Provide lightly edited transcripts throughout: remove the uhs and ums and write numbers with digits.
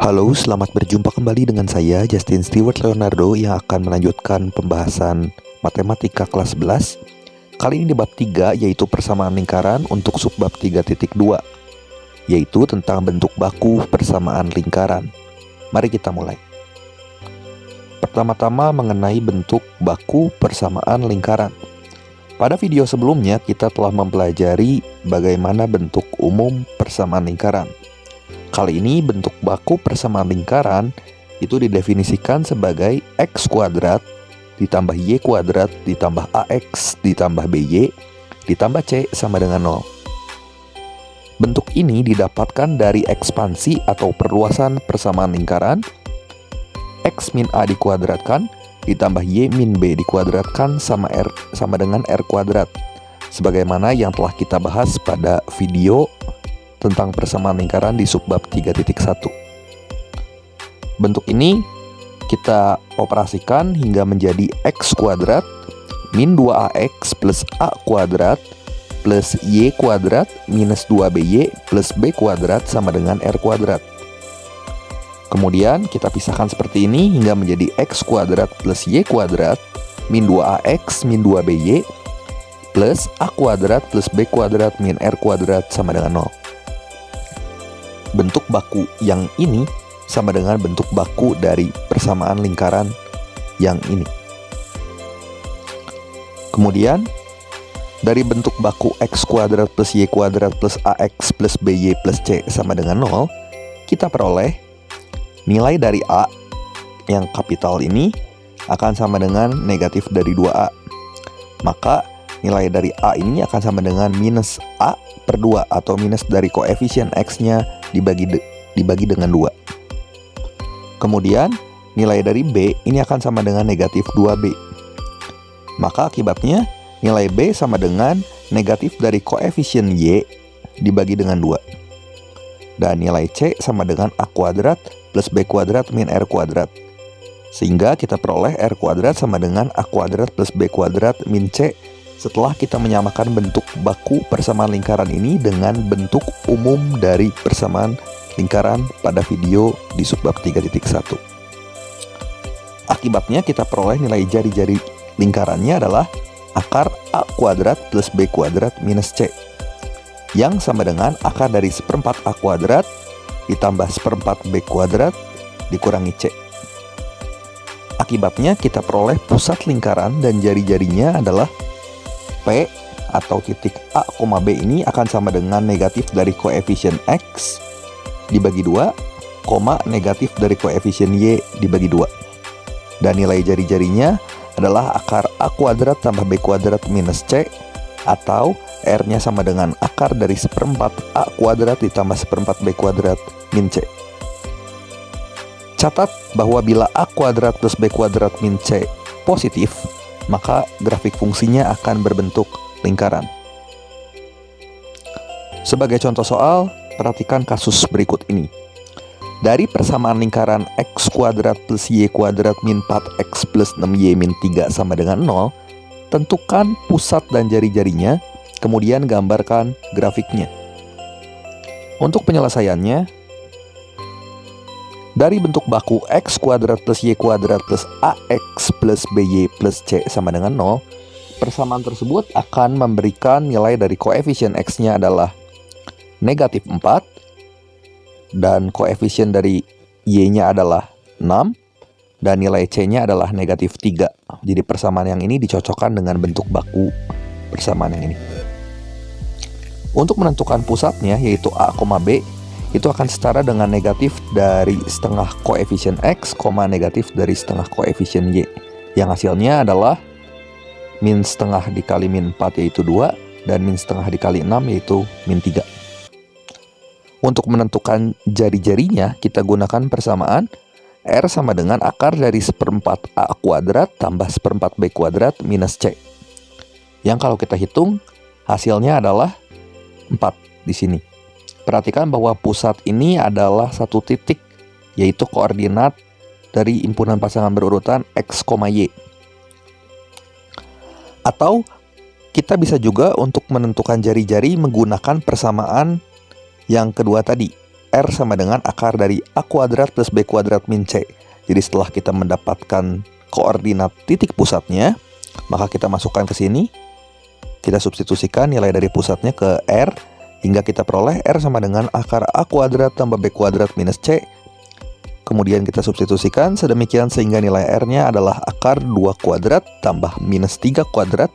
Halo, selamat berjumpa kembali dengan saya Justin Stewart Leonardo yang akan melanjutkan pembahasan matematika kelas 11. Kali ini di bab 3 yaitu persamaan lingkaran untuk subbab 3.2, yaitu tentang bentuk baku persamaan lingkaran. Mari kita mulai. Pertama-tama mengenai bentuk baku persamaan lingkaran. Pada video sebelumnya kita telah mempelajari bagaimana bentuk umum persamaan lingkaran. Kali ini bentuk baku persamaan lingkaran itu didefinisikan sebagai x kuadrat ditambah y kuadrat ditambah ax ditambah by ditambah c sama dengan 0. Bentuk ini didapatkan dari ekspansi atau perluasan persamaan lingkaran x min a dikuadratkan ditambah y min b dikuadratkan sama dengan r kuadrat, sebagaimana yang telah kita bahas pada video tentang persamaan lingkaran di subbab 3.1. Bentuk ini kita operasikan hingga menjadi x kuadrat min 2ax plus a kuadrat plus y kuadrat minus 2by plus b kuadrat sama dengan r kuadrat. Kemudian kita pisahkan seperti ini hingga menjadi x kuadrat plus y kuadrat min 2ax min 2by plus a kuadrat plus b kuadrat min r kuadrat sama dengan 0. Bentuk baku yang ini sama dengan bentuk baku dari persamaan lingkaran yang ini. Kemudian dari bentuk baku x kuadrat plus y kuadrat plus ax plus by plus c sama dengan 0, kita peroleh nilai dari a yang kapital ini akan sama dengan negatif dari 2a. Maka nilai dari a ini akan sama dengan minus a per 2 atau minus dari koefisien x-nya dibagi dengan 2. Kemudian nilai dari b ini akan sama dengan negatif 2b. Maka akibatnya nilai b sama dengan negatif dari koefisien y dibagi dengan 2. Dan nilai c sama dengan a kuadrat plus b kuadrat min r kuadrat. Sehingga kita peroleh r kuadrat sama dengan a kuadrat plus b kuadrat min c setelah kita menyamakan bentuk baku persamaan lingkaran ini dengan bentuk umum dari persamaan lingkaran pada video di subbab 3.1. Akibatnya kita peroleh nilai jari-jari lingkarannya adalah akar a kuadrat plus b kuadrat minus c, yang sama dengan akar dari seperempat a kuadrat ditambah seperempat b kuadrat dikurangi c. Akibatnya kita peroleh pusat lingkaran dan jari-jarinya adalah P atau titik A, B ini akan sama dengan negatif dari koefisien X dibagi 2, negatif dari koefisien Y dibagi 2. Dan nilai jari-jarinya adalah akar A kuadrat tambah B kuadrat minus C, atau R-nya sama dengan akar dari seperempat A kuadrat ditambah seperempat B kuadrat min C. Catat bahwa bila A kuadrat plus B kuadrat min C positif, maka grafik fungsinya akan berbentuk lingkaran. Sebagai contoh soal, perhatikan kasus berikut ini. Dari persamaan lingkaran x kuadrat plus y kuadrat min 4x plus 6y min 3 sama dengan 0, tentukan pusat dan jari-jarinya, kemudian gambarkan grafiknya. Untuk penyelesaiannya, dari bentuk baku x kuadrat plus y kuadrat plus ax plus by plus c sama dengan 0, persamaan tersebut akan memberikan nilai dari koefisien x-nya adalah negatif 4, dan koefisien dari y-nya adalah 6, dan nilai c-nya adalah negatif 3. Jadi persamaan yang ini dicocokkan dengan bentuk baku persamaan yang ini. Untuk menentukan pusatnya, yaitu a, b, itu akan setara dengan negatif dari setengah koefisien x, negatif dari setengah koefisien y, yang hasilnya adalah min setengah dikali min 4 yaitu 2, dan min setengah dikali 6 yaitu min 3. Untuk menentukan jari-jarinya, kita gunakan persamaan R sama dengan akar dari seperempat A kuadrat tambah seperempat B kuadrat minus C, yang kalau kita hitung hasilnya adalah 4 di sini. Perhatikan bahwa pusat ini adalah satu titik, yaitu koordinat dari impunan pasangan berurutan x, y. Atau kita bisa juga untuk menentukan jari-jari menggunakan persamaan yang kedua tadi, R sama dengan akar dari A kuadrat plus B kuadrat min C. Jadi setelah kita mendapatkan koordinat titik pusatnya, maka kita masukkan ke sini. Kita substitusikan nilai dari pusatnya ke R, hingga kita peroleh R sama dengan akar A kuadrat tambah B kuadrat minus C. Kemudian kita substitusikan sedemikian sehingga nilai R-nya adalah akar 2 kuadrat tambah minus 3 kuadrat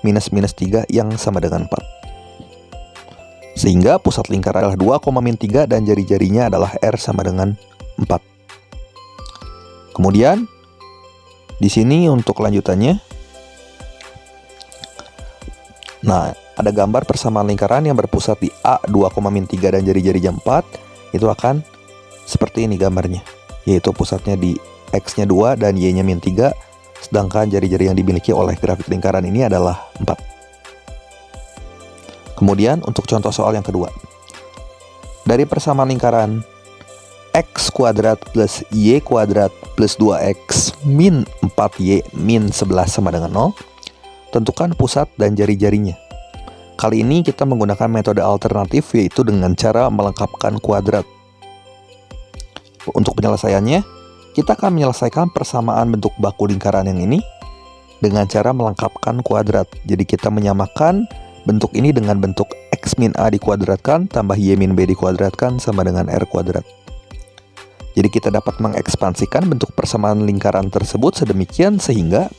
minus 3 yang sama dengan 4. Sehingga pusat lingkaran adalah 2,-3 dan jari-jarinya adalah R sama dengan 4. Kemudian di sini untuk lanjutannya, nah, ada gambar persamaan lingkaran yang berpusat di A 2,-3 dan jari-jarinya 4. Itu akan seperti ini gambarnya, yaitu pusatnya di X-nya 2 dan Y-nya -3, sedangkan jari-jari yang dimiliki oleh grafik lingkaran ini adalah 4. Kemudian untuk contoh soal yang kedua, dari persamaan lingkaran X kuadrat plus Y kuadrat plus 2X min 4Y min 11 sama dengan 0, tentukan pusat dan jari-jarinya. Kali ini kita menggunakan metode alternatif, yaitu dengan cara melengkapkan kuadrat. Untuk penyelesaiannya, kita akan menyelesaikan persamaan bentuk baku lingkaran yang ini dengan cara melengkapkan kuadrat. Jadi kita menyamakan bentuk ini dengan bentuk X min A dikuadratkan tambah Y min B dikuadratkan sama dengan R kuadrat. Jadi kita dapat mengekspansikan bentuk persamaan lingkaran tersebut sedemikian sehingga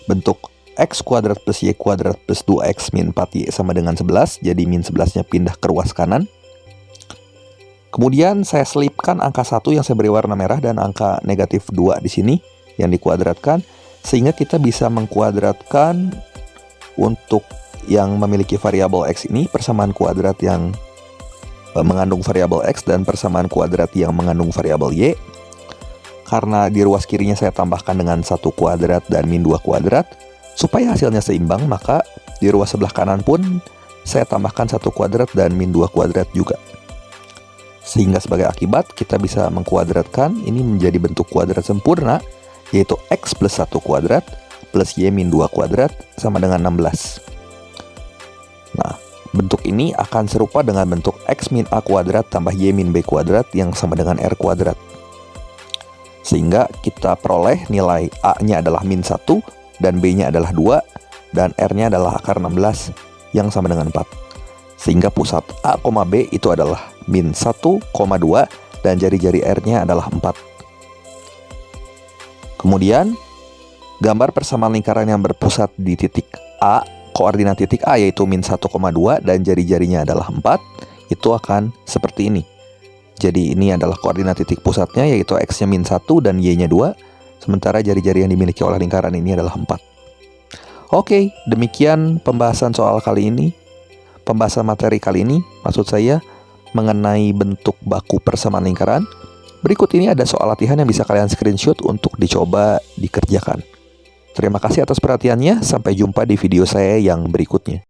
bentuk X kuadrat plus Y kuadrat plus 2X min 4Y sama dengan 11. Jadi min 11-nya pindah ke ruas kanan. Kemudian saya selipkan angka 1 yang saya beri warna merah dan angka negatif 2 di sini yang dikuadratkan, sehingga kita bisa mengkuadratkan untuk yang memiliki variabel X ini persamaan kuadrat yang mengandung variabel X dan persamaan kuadrat yang mengandung variabel Y. Karena di ruas kirinya saya tambahkan dengan 1 kuadrat dan min 2 kuadrat, supaya hasilnya seimbang, maka di ruas sebelah kanan pun saya tambahkan 1 kuadrat dan min 2 kuadrat juga. Sehingga sebagai akibat kita bisa mengkuadratkan ini menjadi bentuk kuadrat sempurna, yaitu X plus 1 kuadrat plus Y min 2 kuadrat sama dengan 16. Nah, bentuk ini akan serupa dengan bentuk X min A kuadrat tambah Y min B kuadrat yang sama dengan R kuadrat. Sehingga kita peroleh nilai A-nya adalah min 1 dan B-nya adalah 2 dan R-nya adalah akar 16 yang sama dengan 4. Sehingga pusat A, B itu adalah min 1,2 dan jari-jari R-nya adalah 4. Kemudian gambar persamaan lingkaran yang berpusat di titik A, koordinat titik A yaitu min 1,2 dan jari-jarinya adalah 4, itu akan seperti ini. Jadi ini adalah koordinat titik pusatnya, yaitu X-nya min 1 dan Y-nya 2, sementara jari-jari yang dimiliki oleh lingkaran ini adalah 4. Oke, demikian pembahasan soal kali ini. Pembahasan materi kali ini, maksud saya, mengenai bentuk baku persamaan lingkaran. Berikut ini ada soal latihan yang bisa kalian screenshot untuk dicoba dikerjakan. Terima kasih atas perhatiannya, sampai jumpa di video saya yang berikutnya.